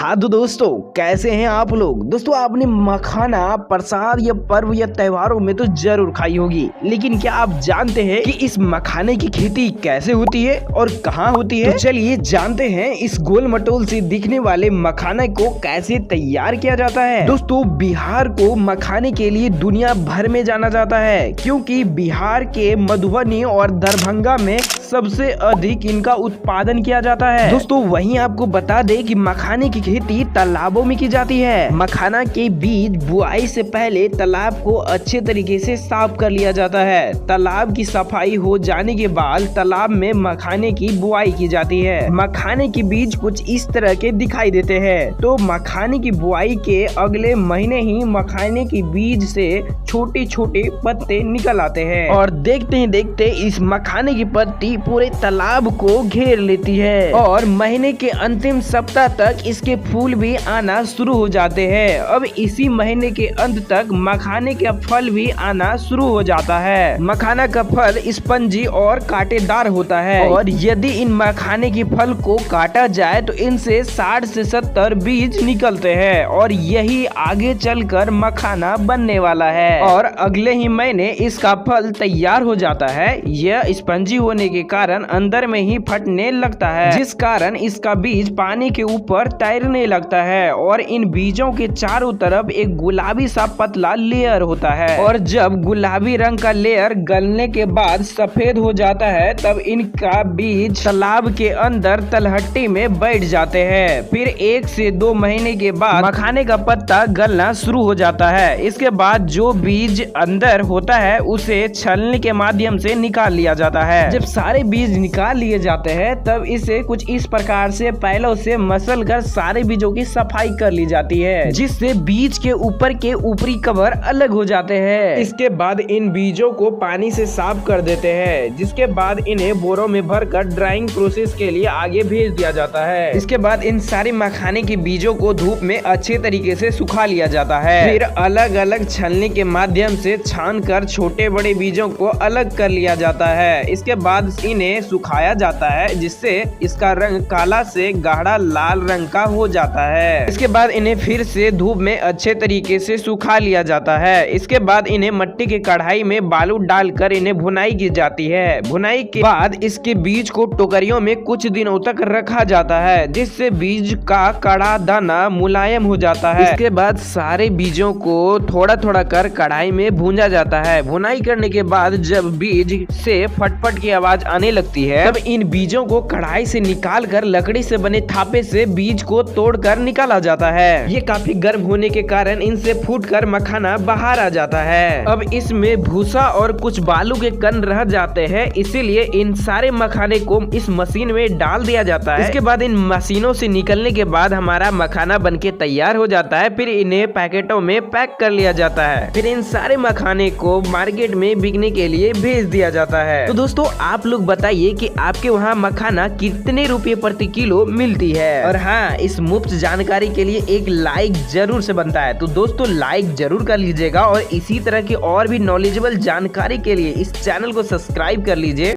हाँ तो दोस्तों, कैसे हैं आप लोग। दोस्तों, आपने मखाना प्रसाद या पर्व या त्योहारों में तो जरूर खाई होगी, लेकिन क्या आप जानते हैं कि इस मखाने की खेती कैसे होती है और कहाँ होती है। तो चलिए जानते हैं इस गोल मटोल से दिखने वाले मखाने को कैसे तैयार किया जाता है। दोस्तों, बिहार को मखाने के लिए दुनिया भर में जाना जाता है, क्योंकि बिहार के मधुबनी और दरभंगा में सबसे अधिक इनका उत्पादन किया जाता है। दोस्तों, वहीं आपको बता दें कि मखाने की खेती तालाबों में की जाती है। मखाना के बीज बुआई से पहले तालाब को अच्छे तरीके से साफ कर लिया जाता है। तालाब की सफाई हो जाने के बाद तालाब में मखाने की बुआई की जाती है। मखाने के बीज कुछ इस तरह के दिखाई देते हैं। तो मखाने की बुआई के अगले महीने ही मखाने के बीज से छोटे छोटे पत्ते निकल आते हैं और देखते ही देखते इस मखाने की पत्ती पूरे तालाब को घेर लेती है और महीने के अंतिम सप्ताह तक इसके फूल भी आना शुरू हो जाते हैं। अब इसी महीने के अंत तक मखाने का फल भी आना शुरू हो जाता है। मखाना का फल स्पंजी और कांटेदार होता है और यदि इन मखाने के फल को काटा जाए तो इनसे 60 से 70 बीज निकलते हैं और यही आगे चलकर मखाना बनने वाला है और अगले ही महीने इसका फल तैयार हो जाता है। यह स्पंजी होने के कारण अंदर में ही फटने लगता है, जिस कारण इसका बीज पानी के ऊपर तैरने लगता है और इन बीजों के चारों तरफ एक गुलाबी सा पतला लेयर होता है और जब गुलाबी रंग का लेयर गलने के बाद सफेद हो जाता है तब इनका बीज तालाब के अंदर तलहट्टी में बैठ जाते हैं। फिर 1 से 2 महीने के बाद मखाने का पत्ता गलना शुरू हो जाता है। इसके बाद जो बीज अंदर होता है उसे छलनी के माध्यम से निकाल लिया जाता है। जब सारे बीज निकाल लिए जाते हैं तब इसे कुछ इस प्रकार से पैलों से मसल कर सारे बीजों की सफाई कर ली जाती है, जिससे बीज के ऊपर के ऊपरी कवर अलग हो जाते हैं। इसके बाद इन बीजों को पानी से साफ कर देते हैं, जिसके बाद इन्हें बोरों में भरकर ड्राइंग प्रोसेस के लिए आगे भेज दिया जाता है। इसके बाद इन सारे मखाने के बीजों को धूप में अच्छे तरीके से सुखा लिया जाता है। फिर अलग अलग छलनी के माध्यम से छान कर छोटे बड़े बीजों को अलग कर लिया जाता है। इसके बाद इन्हें सुखाया जाता है, जिससे इसका रंग काला से गाढ़ा लाल रंग का हो जाता है। इसके बाद इन्हें फिर से धूप में अच्छे तरीके से सुखा लिया जाता है। इसके बाद इन्हें मिट्टी के कढ़ाई में बालू डालकर इन्हें भुनाई की जाती है। भुनाई के बाद इसके बीज को टोकरियों में कुछ दिनों तक रखा जाता है, जिससे बीज का कड़ा दाना मुलायम हो जाता है। इसके बाद सारे बीजों को थोड़ा थोड़ा कर कढ़ाई में भूंजा जाता है। भुनाई करने के बाद जब बीज से फटफट की आवाज आने लगती है तब इन बीजों को कढ़ाई से निकाल कर लकड़ी से बने थापे से बीज को तोड़कर निकाला जाता है। ये काफी गर्म होने के कारण इनसे फूटकर मखाना बाहर आ जाता है। अब इसमें भूसा और कुछ बालू के कण रह जाते हैं, इसीलिए इन सारे मखाने को इस मशीन में डाल दिया जाता है। इसके बाद इन मशीनों से निकलने के बाद हमारा मखाना बनके तैयार हो जाता है। फिर इन्हें पैकेटों में पैक कर लिया जाता है। फिर इन सारे मखाने को मार्केट में बिकने के लिए भेज दिया जाता है। तो दोस्तों, आप लोग बताइए कि आपके वहाँ मखाना कितने रुपए प्रति किलो मिलती है। और हाँ, इस मुफ्त जानकारी के लिए एक लाइक जरूर से बनता है। तो दोस्तों, लाइक जरूर कर लीजिएगा और इसी तरह की और भी नॉलेजेबल जानकारी के लिए इस चैनल को सब्सक्राइब कर लीजिए।